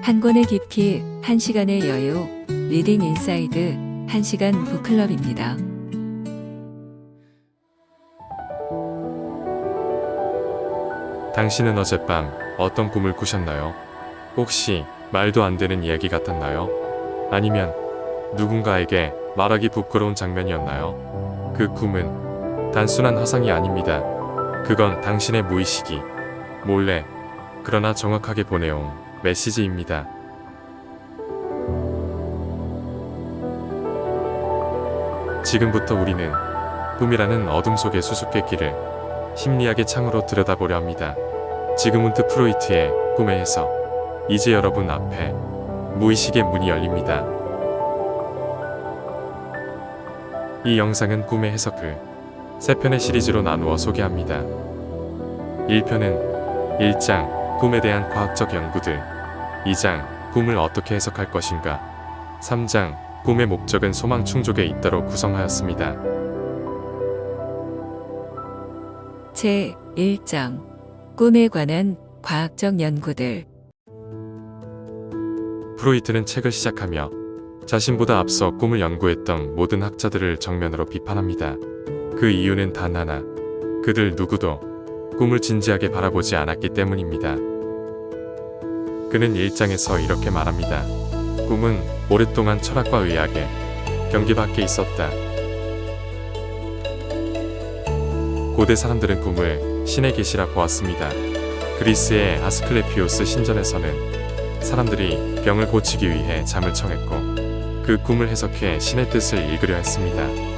한 권의 깊이, 한 시간의 여유, 리딩 인사이드, 1시간 북클럽입니다. 당신은 어젯밤 어떤 꿈을 꾸셨나요? 혹시 말도 안 되는 이야기 같았나요? 아니면 누군가에게 말하기 부끄러운 장면이었나요? 그 꿈은 단순한 화상이 아닙니다. 그건 당신의 무의식이 몰래 그러나 정확하게 보내온 메시지입니다. 지금부터 우리는 꿈이라는 어둠 속의 수수께끼를 심리학의 창으로 들여다보려 합니다. 지그문트 프로이트의 꿈의 해석. 이제 여러분 앞에 무의식의 문이 열립니다. 이 영상은 꿈의 해석을 3편의 시리즈로 나누어 소개합니다. 1편은 1장 꿈에 대한 과학적 연구들, 2장 꿈을 어떻게 해석할 것인가, 3장 꿈의 목적은 소망 충족에 있다로 구성하였습니다. 제1장 꿈에 관한 과학적 연구들. 프로이트는 책을 시작하며 자신보다 앞서 꿈을 연구했던 모든 학자들을 정면으로 비판합니다. 그 이유는 단 하나, 그들 누구도 꿈을 진지하게 바라보지 않았기 때문입니다. 그는 1장에서 이렇게 말합니다. 꿈은 오랫동안 철학과 의학의 경계 밖에 있었다. 고대 사람들은 꿈을 신의 계시라 보았습니다. 그리스의 아스클레피오스 신전에서는 사람들이 병을 고치기 위해 잠을 청했고 그 꿈을 해석해 신의 뜻을 읽으려 했습니다.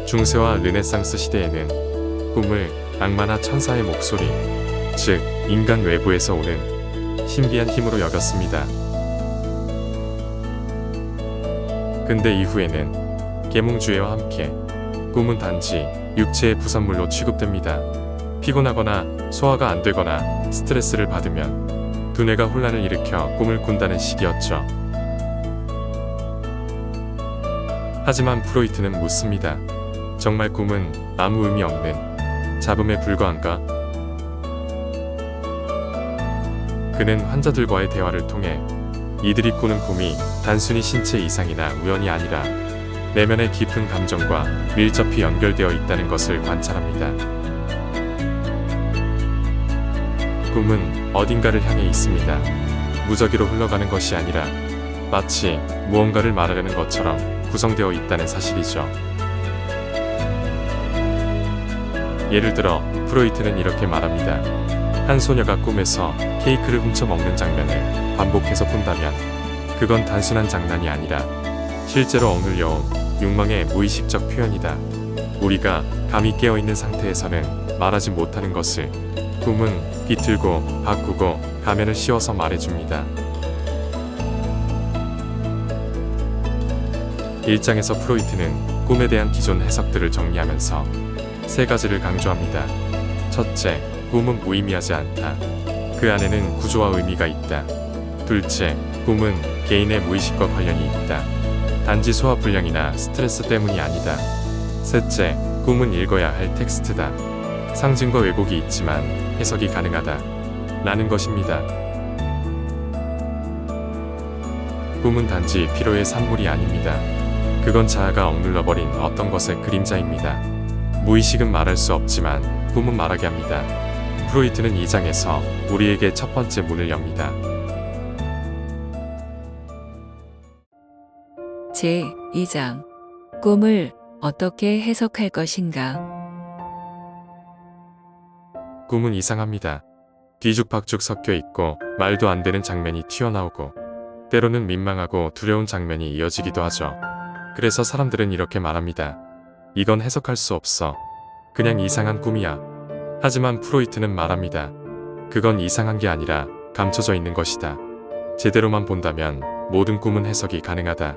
중세와 르네상스 시대에는 꿈을 악마나 천사의 목소리, 즉 인간 외부에서 오는 신비한 힘으로 여겼습니다. 근대 이후에는 계몽주의와 함께 꿈은 단지 육체의 부산물로 취급됩니다. 피곤하거나 소화가 안 되거나 스트레스를 받으면 두뇌가 혼란을 일으켜 꿈을 꾼다는 식이었죠. 하지만 프로이트는 묻습니다. 정말 꿈은 아무 의미 없는 잡음에 불과한가? 그는 환자들과의 대화를 통해 이들이 꾸는 꿈이 단순히 신체 이상이나 우연이 아니라 내면의 깊은 감정과 밀접히 연결되어 있다는 것을 관찰합니다. 꿈은 어딘가를 향해 있습니다. 무작위로 흘러가는 것이 아니라 마치 무언가를 말하려는 것처럼 구성되어 있다는 사실이죠. 예를 들어 프로이트는 이렇게 말합니다. 한 소녀가 꿈에서 케이크를 훔쳐 먹는 장면을 반복해서 꾼다면 그건 단순한 장난이 아니라 실제로 억눌려온 욕망의 무의식적 표현이다. 우리가 감이 깨어있는 상태에서는 말하지 못하는 것을 꿈은 비틀고 바꾸고 가면을 씌워서 말해줍니다. 1장에서 프로이트는 꿈에 대한 기존 해석들을 정리하면서 3가지를 강조합니다. 첫째, 꿈은 무의미하지 않다. 그 안에는 구조와 의미가 있다. 둘째, 꿈은 개인의 무의식과 관련이 있다. 단지 소화불량이나 스트레스 때문이 아니다. 셋째, 꿈은 읽어야 할 텍스트다. 상징과 왜곡이 있지만 해석이 가능하다. 라는 것입니다. 꿈은 단지 피로의 산물이 아닙니다. 그건 자아가 억눌러버린 어떤 것의 그림자입니다. 무의식은 말할 수 없지만 꿈은 말하게 합니다. 프로이트는 2장에서 우리에게 첫 번째 문을 엽니다. 제2장 꿈을 어떻게 해석할 것인가. 꿈은 이상합니다. 뒤죽박죽 섞여 있고 말도 안 되는 장면이 튀어나오고 때로는 민망하고 두려운 장면이 이어지기도 하죠. 그래서 사람들은 이렇게 말합니다. 이건 해석할 수 없어. 그냥 이상한 꿈이야. 하지만 프로이트는 말합니다. 그건 이상한 게 아니라 감춰져 있는 것이다. 제대로만 본다면 모든 꿈은 해석이 가능하다.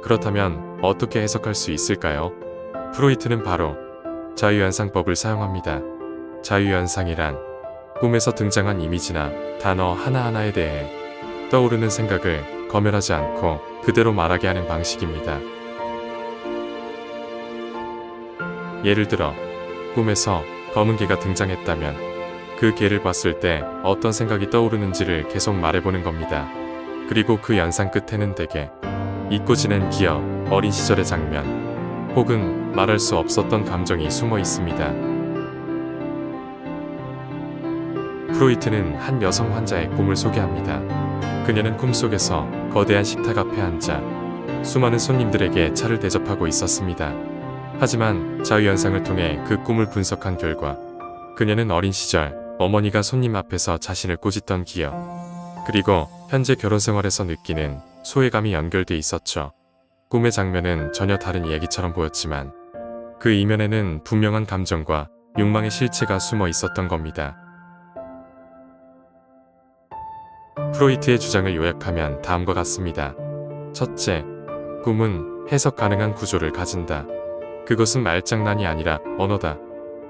그렇다면 어떻게 해석할 수 있을까요? 프로이트는 바로 자유연상법을 사용합니다. 자유연상이란 꿈에서 등장한 이미지나 단어 하나하나에 대해 떠오르는 생각을 검열하지 않고 그대로 말하게 하는 방식입니다. 예를 들어 꿈에서 검은 개가 등장했다면 그 개를 봤을 때 어떤 생각이 떠오르는지를 계속 말해보는 겁니다. 그리고 그 연상 끝에는 대개 잊고 지낸 기억, 어린 시절의 장면, 혹은 말할 수 없었던 감정이 숨어 있습니다. 프로이트는 한 여성 환자의 꿈을 소개합니다. 그녀는 꿈속에서 거대한 식탁 앞에 앉아 수많은 손님들에게 차를 대접하고 있었습니다. 하지만 자유현상을 통해 그 꿈을 분석한 결과 그녀는 어린 시절 어머니가 손님 앞에서 자신을 꾸짖던 기억, 그리고 현재 결혼 생활에서 느끼는 소외감이 연결돼 있었죠. 꿈의 장면은 전혀 다른 이야기처럼 보였지만 그 이면에는 분명한 감정과 욕망의 실체가 숨어 있었던 겁니다. 프로이트의 주장을 요약하면 다음과 같습니다. 첫째, 꿈은 해석 가능한 구조를 가진다. 그것은 말장난이 아니라 언어다.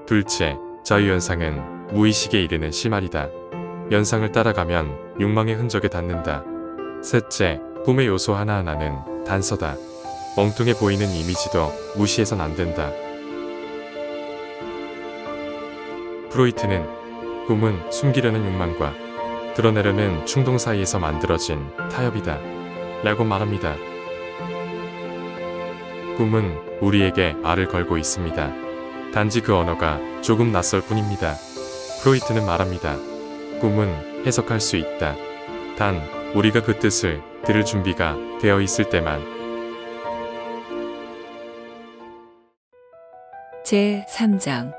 둘째, 자유현상은 무의식에 이르는 실마리다. 연상을 따라가면 욕망의 흔적에 닿는다. 셋째, 꿈의 요소 하나하나는 단서다. 엉뚱해 보이는 이미지도 무시해선 안 된다. 프로이트는 꿈은 숨기려는 욕망과 드러내려는 충동 사이에서 만들어진 타협이다 라고 말합니다. 꿈은 우리에게 말을 걸고 있습니다. 단지 그 언어가 조금 낯설 뿐입니다. 프로이트는 말합니다. 꿈은 해석할 수 있다. 단 우리가 그 뜻을 들을 준비가 되어 있을 때만. 제3장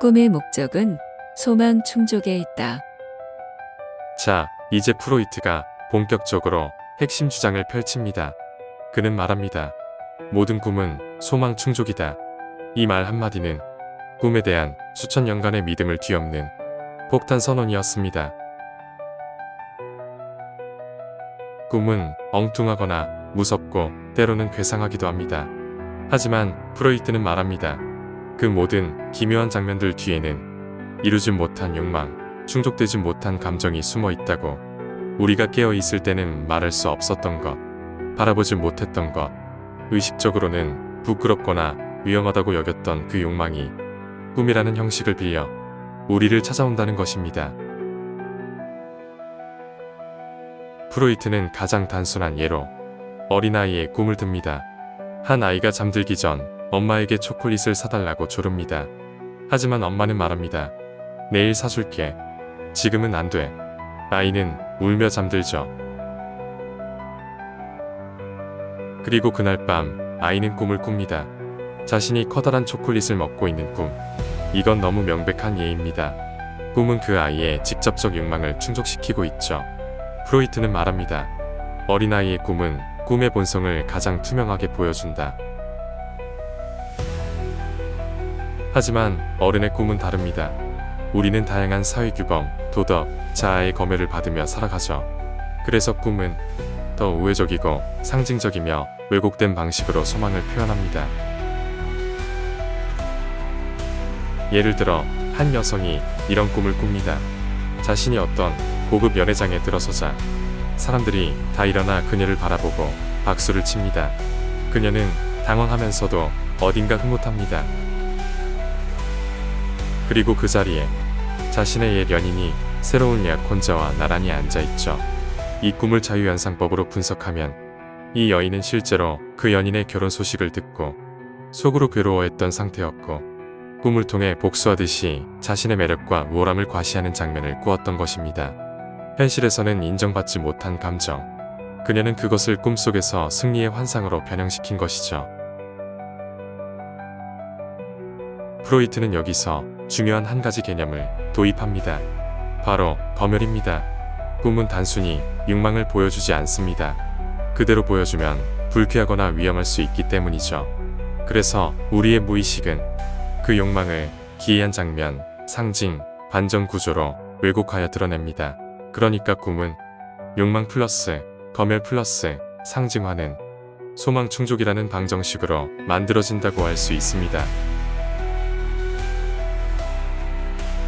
꿈의 목적은 소망 충족에 있다. 자, 이제 프로이트가 본격적으로 핵심 주장을 펼칩니다. 그는 말합니다. 모든 꿈은 소망 충족이다. 이 말 한마디는 꿈에 대한 수천 년간의 믿음을 뒤엎는 폭탄 선언이었습니다. 꿈은 엉뚱하거나 무섭고 때로는 괴상하기도 합니다. 하지만 프로이트는 말합니다. 그 모든 기묘한 장면들 뒤에는 이루지 못한 욕망, 충족되지 못한 감정이 숨어 있다고. 우리가 깨어 있을 때는 말할 수 없었던 것, 바라보지 못했던 것, 의식적으로는 부끄럽거나 위험하다고 여겼던 그 욕망이 꿈이라는 형식을 빌려 우리를 찾아온다는 것입니다. 프로이트는 가장 단순한 예로 어린아이의 꿈을 듭니다. 한 아이가 잠들기 전 엄마에게 초콜릿을 사달라고 조릅니다. 하지만 엄마는 말합니다. 내일 사줄게. 지금은 안 돼. 아이는 울며 잠들죠. 그리고 그날 밤 아이는 꿈을 꿉니다. 자신이 커다란 초콜릿을 먹고 있는 꿈. 이건 너무 명백한 예입니다. 꿈은 그 아이의 직접적 욕망을 충족시키고 있죠. 프로이트는 말합니다. 어린아이의 꿈은 꿈의 본성을 가장 투명하게 보여준다. 하지만 어른의 꿈은 다릅니다. 우리는 다양한 사회규범, 도덕, 자아의 검열을 받으며 살아가죠. 그래서 꿈은 더 우회적이고 상징적이며 왜곡된 방식으로 소망을 표현합니다. 예를 들어 한 여성이 이런 꿈을 꿉니다. 자신이 어떤 고급 연회장에 들어서자 사람들이 다 일어나 그녀를 바라보고 박수를 칩니다. 그녀는 당황하면서도 어딘가 흐뭇합니다. 그리고 그 자리에 자신의 옛 연인이 새로운 약혼자와 나란히 앉아있죠. 이 꿈을 자유현상법으로 분석하면 이 여인은 실제로 그 연인의 결혼 소식을 듣고 속으로 괴로워했던 상태였고 꿈을 통해 복수하듯이 자신의 매력과 우월함을 과시하는 장면을 꾸었던 것입니다. 현실에서는 인정받지 못한 감정, 그녀는 그것을 꿈속에서 승리의 환상으로 변형시킨 것이죠. 프로이트는 여기서 중요한 한 가지 개념을 도입합니다. 바로 검열입니다. 꿈은 단순히 욕망을 보여주지 않습니다. 그대로 보여주면 불쾌하거나 위험할 수 있기 때문이죠. 그래서 우리의 무의식은 그 욕망을 기이한 장면, 상징, 반전 구조로 왜곡하여 드러냅니다. 그러니까 꿈은 욕망 플러스 검열 플러스 상징화는 소망 충족이라는 방정식으로 만들어진다고 할 수 있습니다.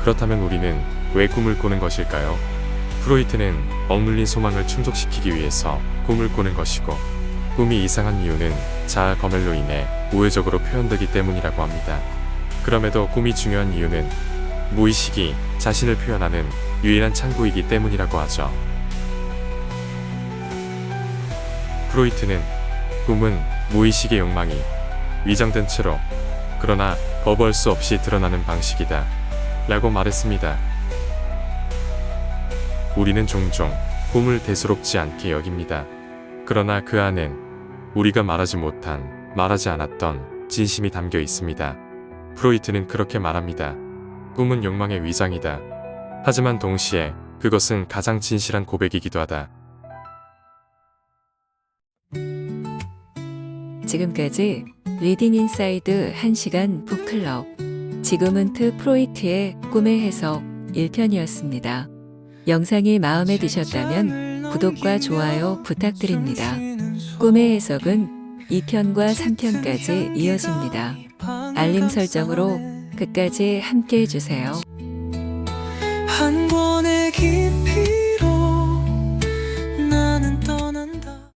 그렇다면 우리는 왜 꿈을 꾸는 것일까요? 프로이트는 억눌린 소망을 충족시키기 위해서 꿈을 꾸는 것이고, 꿈이 이상한 이유는 자아 검열로 인해 우회적으로 표현되기 때문이라고 합니다. 그럼에도 꿈이 중요한 이유는 무의식이 자신을 표현하는 유일한 창구이기 때문이라고 하죠. 프로이트는 꿈은 무의식의 욕망이 위장된 채로 그러나 거부할 수 없이 드러나는 방식이다 라고 말했습니다. 우리는 종종 꿈을 대수롭지 않게 여깁니다. 그러나 그 안엔 우리가 말하지 못한, 말하지 않았던 진심이 담겨 있습니다. 프로이트는 그렇게 말합니다. 꿈은 욕망의 위장이다. 하지만 동시에 그것은 가장 진실한 고백이기도 하다. 지금까지 리딩 인사이드 1시간 북클럽 지그문트 프로이트의 꿈의 해석 1편이었습니다. 영상이 마음에 드셨다면 구독과 좋아요 부탁드립니다. 꿈의 해석은 2편과 3편까지 이어집니다. 알림 설정으로 끝까지 함께 해주세요. 한 번